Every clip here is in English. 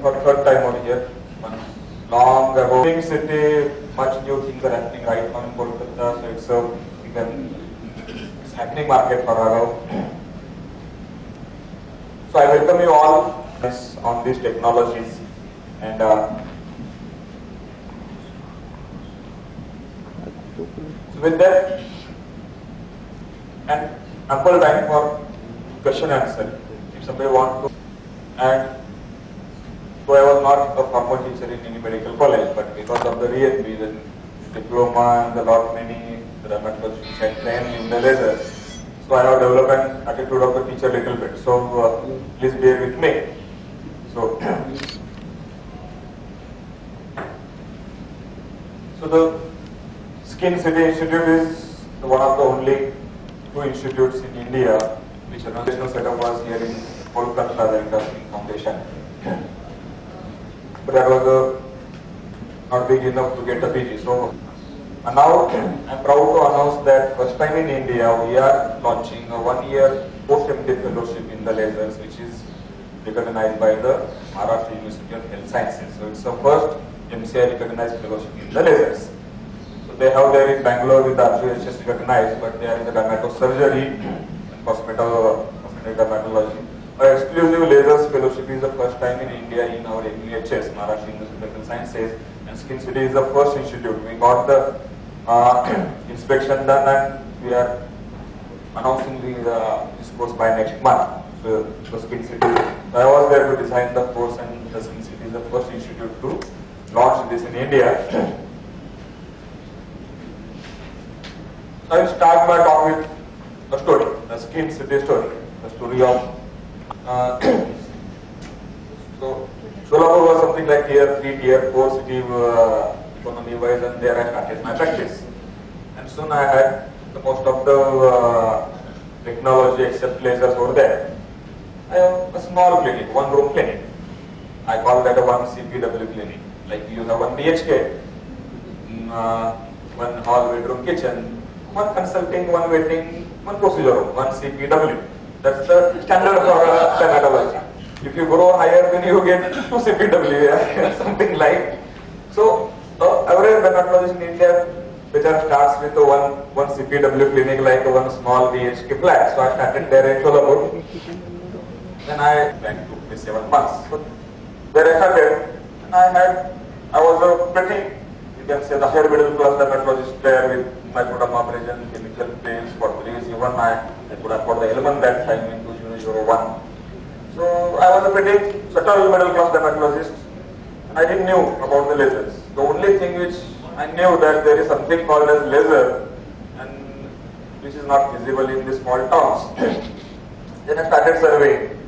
for third time over here. One long ago. City, much new things are happening right now in Kolkata, so it's happening market for now. So I welcome you all on these technologies, and so with that, and ample time for question answer if somebody wants to. And so I was not a former teacher in any medical college, but because of the reason, diploma and the lot many dermatology which I trained in the laser, so I have developed an attitude of the teacher a little bit. So please bear with me. So the Skin City Institute is one of the only two institutes in India which organizational setup was here in Kolkata, the Industry Foundation. But that was not big enough to get a PG. So now I'm proud to announce that first time in India we are launching a 1-year post-MD fellowship in the lasers, which is recognized by the Maharashtra University of Health Sciences. So it's the first MCI recognized fellowship in the lasers. So they have there in Bangalore with the RGHS recognized, but they are in the dermatosurgery and cosmetic dermatology. Our exclusive lasers fellowship is the first time in India in our MUHS, Maharashtra University of Health Sciences, and Skin City is the first institute. We got the inspection done and we are announcing this course by next month. So Skin City, so I was there to design the course, and the Skin City is the first institute to launch this in India. So I will start my talk with a story, the Skin City story, the story of so Solapur was something like tier 3, tier 4 city economy wise, and there I started my practice. And soon I had the most of the technology except lasers over there. I have a small clinic, one room clinic. I call that a 1 CPW clinic. Like you have 1 BHK, 1 hall, bedroom, kitchen, 1 consulting, 1 waiting, 1 procedure room, 1 CPW. That's the standard for dermatology. If you grow higher, then you get 2 CPW, something like. So, average dermatologist in India, which starts with one CPW clinic, like one small BHK flat. So I started there in Solapur. Then I went to 7 months. So there I started, and I was a pretty, you can say, the higher middle class dermatologist there with microdermabrasion, chemical paints, for police. Even I could afford the element that time in 2001. So I was a pretty subtle middle class dermatologist, and I didn't know about the lasers. The only thing which I knew that there is something called as laser, and which is not visible in the small towns. Then I started surveying.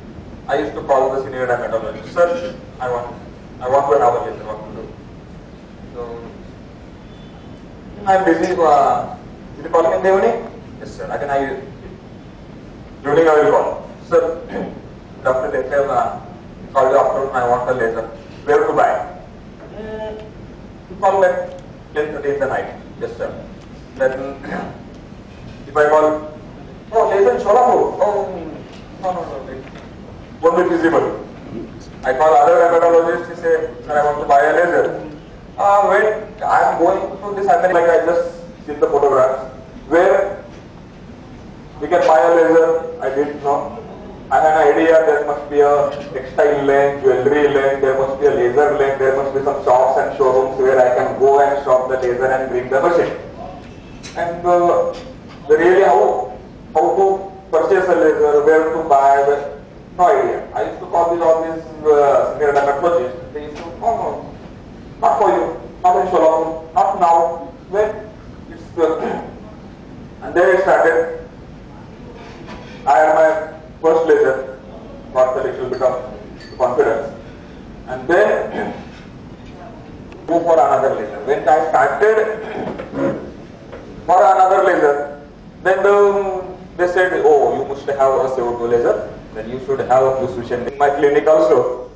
I used to call the senior dermatologist, sir, I want to have a laser, what to do? So I'm busy. Did you call me in the evening? Yes, sir. Evening I will call. Sir, Dr. Dekhel called you afternoon, I want a laser. Where to buy? Call at 10:30 in the night. Yes, sir. Then if I call, oh, laser in Solapur. Oh, no. Won't be feasible. I call other dermatologists, he say, sir, I want to buy a laser. Wait, I am going to this America, like I just seen the photographs, where we can buy a laser. I didn't know. I had an idea there must be a textile lane, jewelry lane, there must be a laser lane, there must be some shops and showrooms where I can go and shop the laser and bring the machine. And really how to purchase a laser, where to buy, no idea. I used to call all these senior dermatologists. They used to, no, not for you, not in Solapur, not now. When it's and there I started. I had my first laser, got a little bit of confidence, and then go for another laser. When I started for another laser, then they said, oh, you must have a CO2 laser, then you should have a fluorescence vision in my clinic also.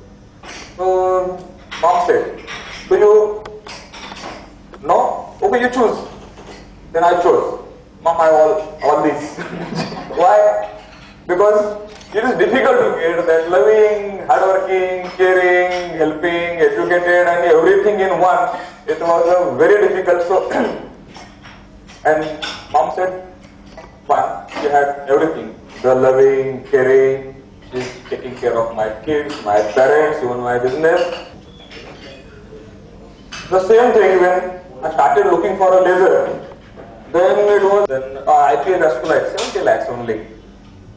So mom said, do you know? Okay, you choose. Then I chose. Mom, I all this. Why? Because it is difficult to get that loving, hardworking, caring, helping, educated, and everything in one. It was very difficult. So, and mom said, fine, she had everything. The loving, caring, she's taking care of my kids, my parents, even my business. The same thing when I started looking for a laser. Then it was IPL Vasculite, 70 lakhs only.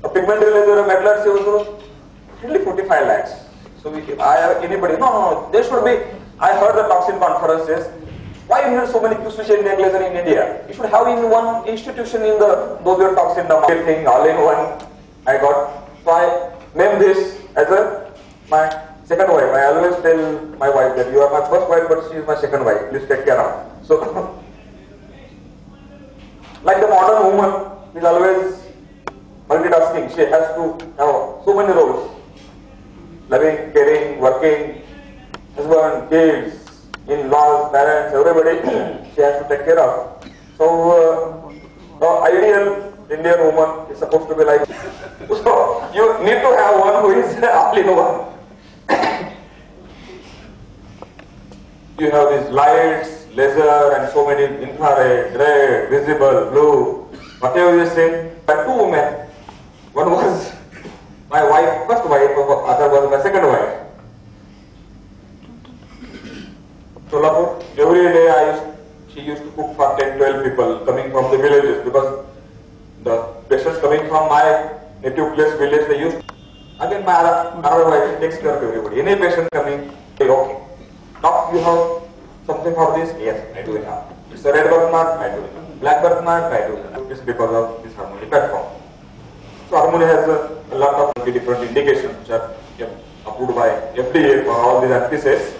A pigmentary laser, a metal laser was only 45 lakhs. So anybody, no, there should be, I heard the talks in conferences, why you need so many Q-switch and laser in India? You should have in one institution in those were talks in the market thing, all in one, I got. So I named this as my second wife. I always tell my wife that you are my first wife, but she is my second wife. Please take care of. So, like the modern woman is always multitasking. She has to have so many roles. Loving, caring, working, husband, kids, in-laws, parents, everybody she has to take care of. So, the ideal Indian woman is supposed to be like, so you need to have one who is all in one. You have these lights, laser, and so many infrared, red, visible, blue. Whatever you say, but two women. One was my wife, first wife, other was my second wife. Solapur, every day she used to cook for 10-12 people coming from the villages, because the patients coming from my native place village, they used to, again my other wife takes care of everybody. Any patient coming, say, okay, now you have something for this? Yes, I do it now. It's a red birthmark, I do it. Black birthmark, I do it. It's because of this harmony platform. So harmony has a lot of different indications which are approved by FDA for all these antitheses.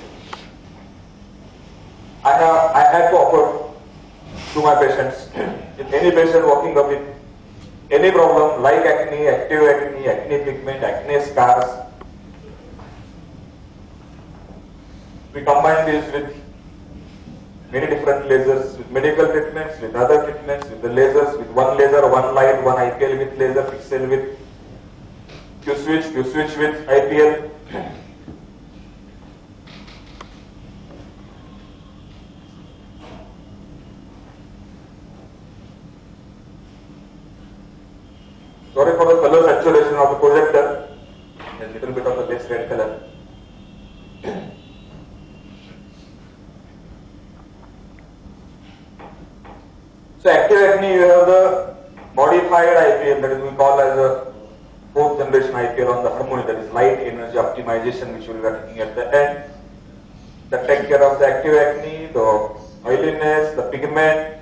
I had to offer to my patients, if any patient walking up with any problem like acne, acne pigment, acne scars, we combine this with many different lasers, with medical treatments, with other treatments, with the lasers, with one laser, one light, one IPL with laser, pixel with Q-switch with IPL. Sorry for the color saturation of the projector. There's a little bit of the base red color. So active acne, you have the modified IPL, that is we call as a fourth generation IPL on the harmony, that is light energy optimization, which we are taking at the end. That take care of the active acne, the oiliness, the pigment.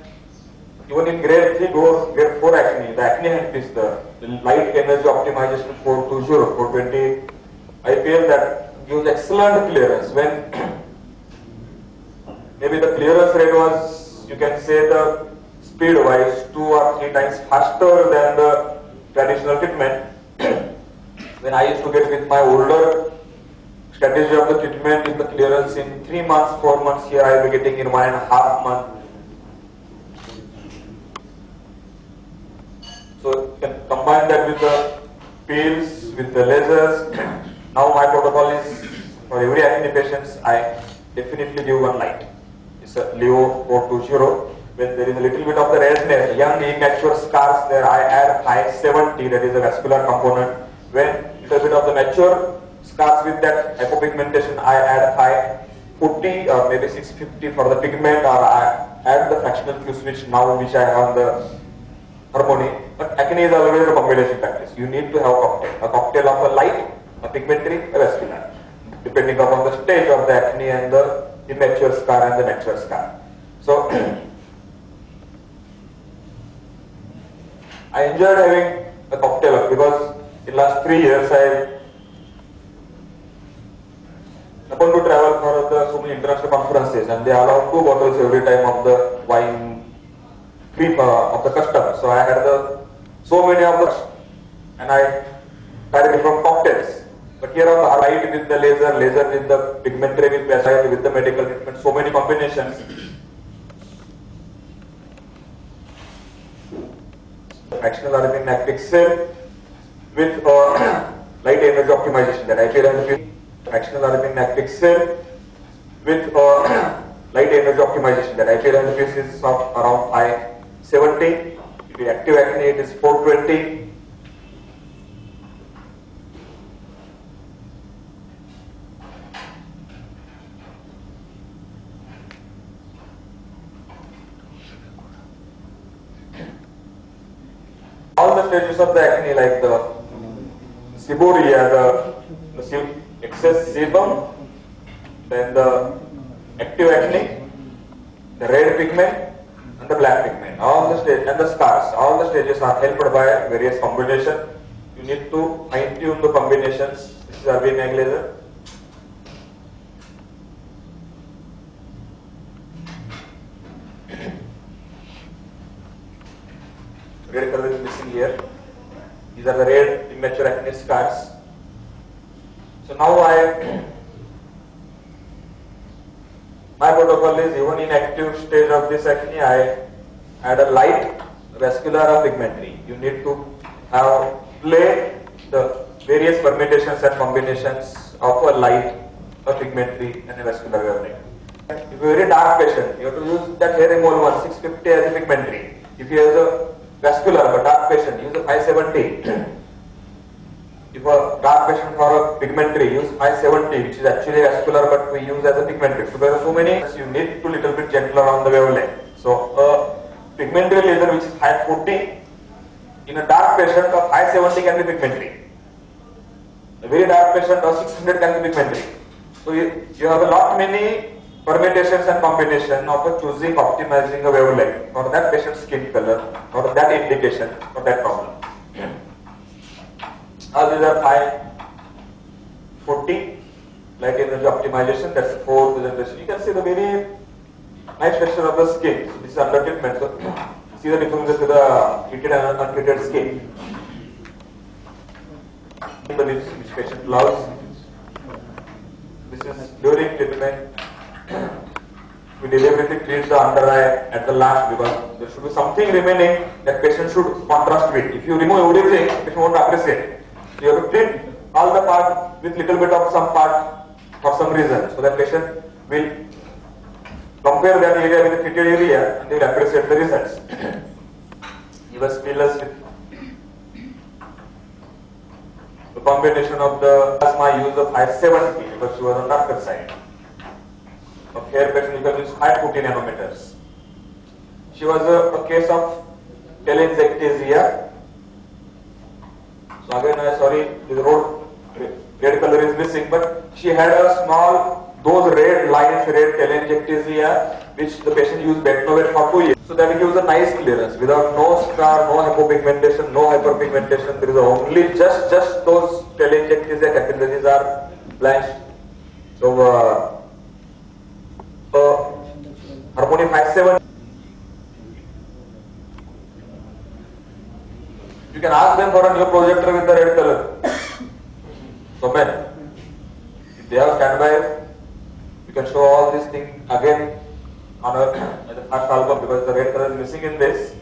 Even in grade 3, grade 4 acne, the acne handpiece, the light energy optimization 420 IPL, that gives excellent clearance. When maybe the clearance rate was, you can say the speed wise 2 or 3 times faster than the traditional treatment. When I used to get with my older strategy of the treatment with the clearance in 3 months, 4 months, here I will be getting in 1.5 months. So you can combine that with the pills, with the lasers. Now my protocol is for every acne patients, I definitely give one light. It's a Leo 420. When there is a little bit of the redness, young immature scars there, I add high 70, that is a vascular component. When little bit of the mature scars with that hypopigmentation, I add high 40 or maybe 650 for the pigment, or I add the fractional Q-switch now which I have the harmony. But acne is always a combination practice. You need to have a cocktail of a light, a pigmentary, a vascular, depending upon the stage of the acne and the immature scar and the mature scar. So I enjoyed having a cocktail because in last 3 years I happened to travel for so many international conferences, and they allow 2 bottles every time of the wine of the customer. So I had so many of those, and I tried different cocktails. But here on the light with the laser with the pigmentary with vascular with the medical treatment, so many combinations. Fractional aromatic lactic cell with light energy optimization, that I feel fractional are being pixel with light energy optimization. The IP interface is of around 570. If you active acne, it is 420. All the stages of the acne, like the seborrhea, the excess sebum, then the active acne, the red pigment, and the black pigment. All the stages and the scars. All the stages are helped by various combinations. You need to fine tune the combinations. This is Arvind laser. Red color is missing here. These are the red immature acne scars. So now my protocol is, even in active stage of this acne, I add a light vascular or pigmentary. You need to play the various permutations and combinations of a light, a pigmentary, and a vascular wavelength. If you are a very dark patient, you have to use that hair removal 1650 as a pigmentary. If you have a vascular but dark patient, use a 570. If a dark patient for a pigmentary, use 570, which is actually vascular but we use as a pigmentary. So there are so many, you need to little bit gentler on the wavelength. So a pigmentary laser which is 540, in a dark patient of 570 can be pigmentary. A very dark patient of 600 can be pigmentary. So you have a lot many permutations and combination of choosing, optimizing a wavelength for that patient's skin color, for that indication, for that problem. Now these are 540 light energy optimization. That's the fourth presentation. You can see the very nice texture of the skin. So this is under treatment. So see the difference with the treated and untreated skin. Which patient loves. This is during treatment. We deliberately treat the under eye at the last because there should be something remaining that patient should contrast with. If you remove everything, patient won't appreciate. So you have to treat all the part with little bit of some part for some reason, so that patient will compare that area with the treated area and they will appreciate the results. He was fillers with the combination of the plasma use of 570 because she was on darker side. Of hair patient, you can use 540 nanometers. She was a case of telangiectasia. So again, sorry, the red color is missing, but she had a small, those red lines, red telangiectasia, which the patient used Betnovate for 2 years. So that gives a nice clearance without no scar, no hypopigmentation, no hyperpigmentation. There is only just those telangiectasia capillaries are blanched. So Harmony 57. You can ask them for a new projector with the red color. So when if they have standby, you can show all these things again on the first album because the red color is missing in this.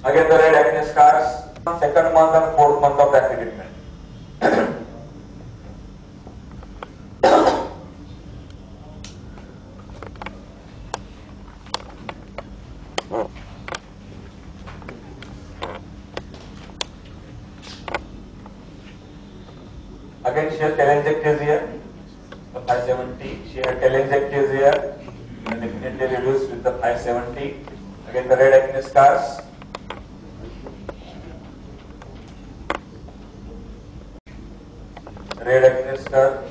Again the red acne scars, second month and fourth month of acne treatment. Again, she had telangiectasia, the 570. She had telangiectasia, and definitely reduced with the 570. Again, the red acne scars. Red acne scar.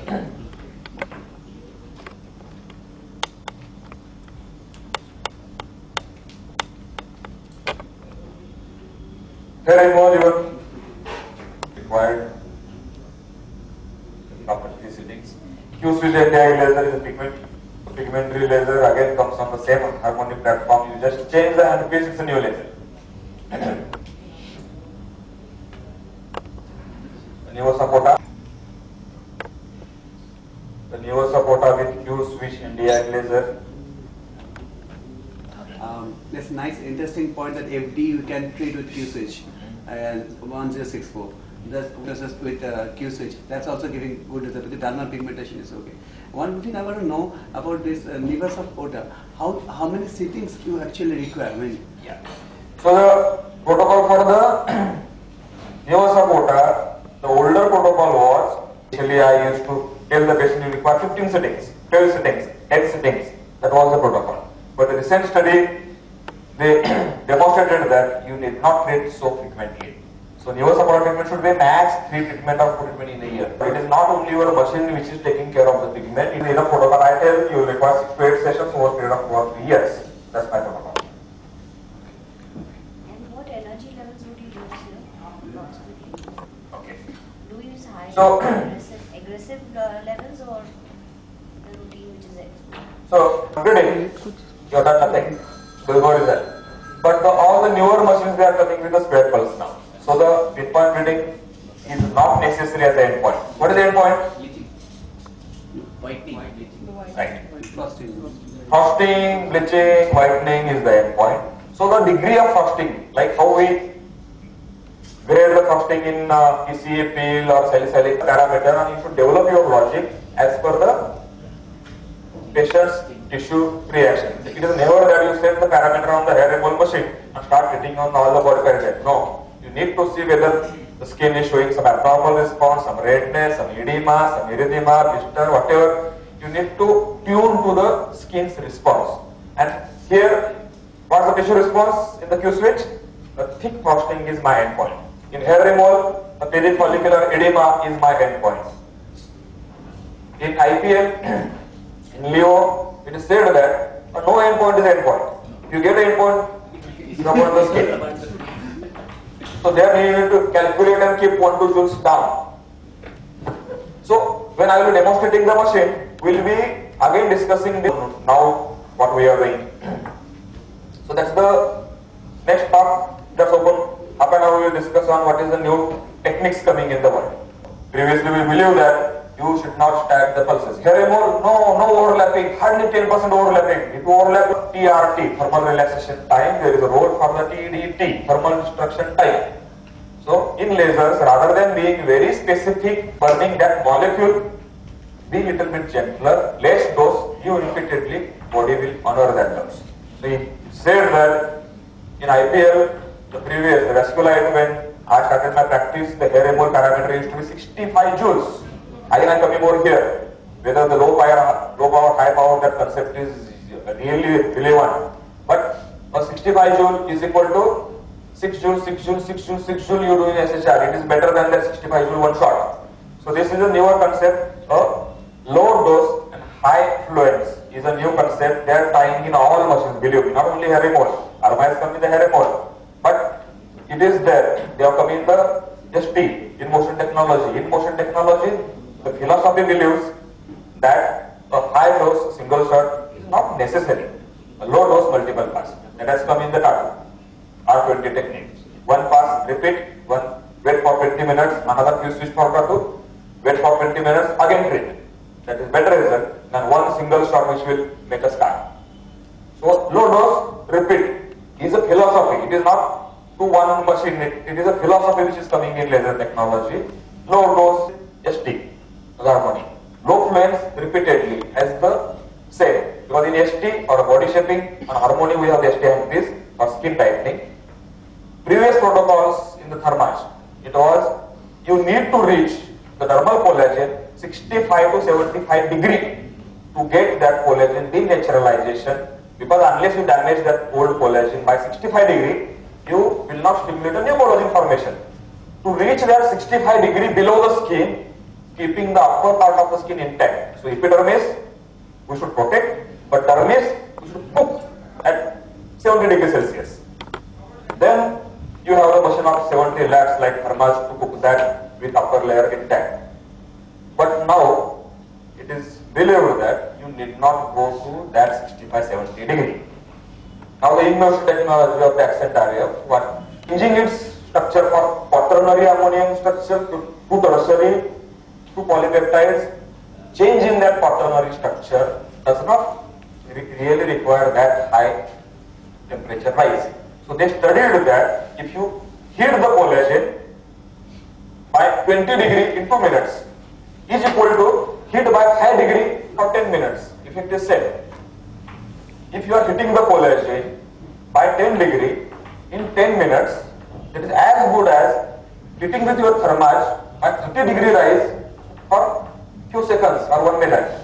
Hair removal required. Property settings. Q-switch anti-laser is a pigmentary laser. Again comes on the same harmonic platform. You just change the handpiece, it's a new laser. The Neo Sapota. The Neo Sapota with Q-switch NDI laser. That's a nice, interesting point that FD you can treat with Q-switch. 1064. That's with Q switch. That's also giving good result. The thermal pigmentation is okay. One thing I want to know about this nevus of water. How many sittings you actually require? I mean, yeah. So the protocol for the nevus of water, the older protocol was, initially I used to tell the patient you require 15 sittings, 12 sittings, 8 sittings. That was the protocol. But the recent study, they demonstrated that you need not treat so frequently. So nevus of water treatment should be max 3 treatment of pigment in a year. It is not only your machine which is taking care of the pigment. In a protocol I tell you require 6 to 8 sessions over a period of 2 or 3 years. That's my protocol. And what energy levels would you use here? Okay. Do you use high So, aggressive levels or the routine which is it? So today you have done nothing. There is no result. But all the newer machines, they are coming with the square pulse now. So the pinpoint reading is not necessary as the endpoint. What is the endpoint? Bleaching. Whitening. Right. frosting. Frosting, bleaching, whitening is the endpoint. So the degree of frosting, like how we grade the frosting in PCA, peel or salicylic parameter, and you should develop your logic as per the patient's tissue reaction. It is never that you set the parameter on the hair removal machine and start hitting on all the body parameters. No. You need to see whether the skin is showing some abnormal response, some redness, some edema, some erythema, blister, whatever. You need to tune to the skin's response. And here, what is the tissue response in the Q switch? The thick frosting is my endpoint. In hair removal, the perifollicular edema is my endpoint. In IPL, in Leo, it is said that no endpoint is endpoint. You get an endpoint, you avoid the skin. So there you need to calculate and keep 1 to 2 joules down. So when I will be demonstrating the machine, we will be again discussing this now what we are doing. So that's the next talk. That's open. Up and now we will discuss on what is the new techniques coming in the world. Previously we believe that you should not stack the pulses. Here no overlapping, hardly 10% overlapping. If you overlap TRT, thermal relaxation time, there is a role for the TDT, thermal destruction time. So in lasers, rather than being very specific, burning that molecule, be little bit gentler, less dose, you repeatedly, body will honor that dose. So he said that in IPL, the previous vasculite, when I started my practice, the hair removal parameter used to be 65 joules. Again I am coming over here. Whether the low power, high power, that concept is really relevant. But a 65 joule is equal to 6 joule, 6 joule, 6 joule, 6 joule you do in SHR. It is better than that 65 joule one shot. So this is a newer concept. Low dose and high fluence is a new concept. They are trying in all machines, believe me, not only hair removal. Arma has come in the hair removal. But it is there. They have come in the ST, in motion technology. In motion technology, the philosophy believes that a high dose single shot is not necessary. A low dose multiple pass. That has come in the Tata R20 technique. One pass, repeat, one wait for 20 minutes, another Q switch for Tata, wait for 20 minutes, again treat. That is better result than one single shot which will make a start. So low dose, repeat is a philosophy. It is not to one machine. It is a philosophy which is coming in laser technology. Low dose, ST. Harmony. Low fluence repeatedly as the same. Because in ST or body shaping and harmony we have the ST this or skin tightening. Previous protocols in the Thermarch, it was you need to reach the dermal collagen 65 to 75 degree to get that collagen denaturalization, because unless you damage that old collagen by 65 degree, you will not stimulate a new collagen formation. To reach that 65 degree below the skin, keeping the upper part of the skin intact. So epidermis, we should protect, but dermis, we should cook at 70 degrees Celsius. Then you have a machine of 70 lakhs like Thermarch to cook that with upper layer intact. But now, it is believed that you need not go to that 65-70 degree. Now the in-motion technology of the accent area, what changing its structure for quaternary ammonium structure to tertiary, to polypeptides, change in that quaternary structure does not really require that high temperature rise. So they studied that if you heat the collagen by 20 degree in 2 minutes is equal to heat by 5 degree for 10 minutes. Effect is same. If you are heating the collagen by 10 degree in 10 minutes, it is as good as heating with your thermos by 30 degree rise for few seconds or 1 minute.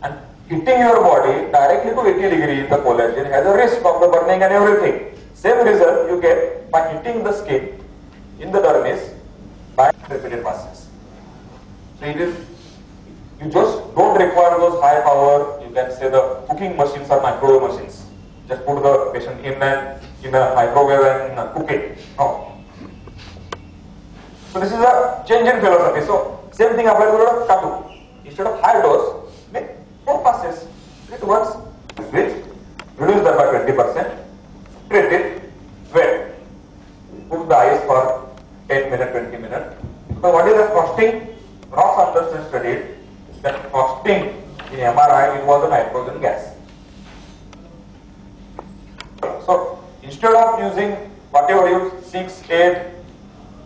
And heating your body directly to 80 degree in the collagen has a risk of the burning and everything. Same result you get by heating the skin in the dermis by repeated passes. So it is, you just don't require those high power, you can say the cooking machines or microwave machines. Just put the patient in a microwave and cook it. No. So this is a change in philosophy. So same thing applies to tattoo. Instead of high dose, make 4 passes. It works. Switch, reduce that by 20%, treat it, wait. Put the ice for 10 minutes, 20 minutes. So what is the costing? Ross Anderson studied that costing in MRI involves the nitrogen gas. So instead of using whatever you 6, 8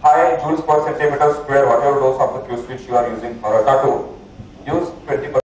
high joules per centimeter square, whatever dose of the Q switch you are using for a tattoo, use 20%.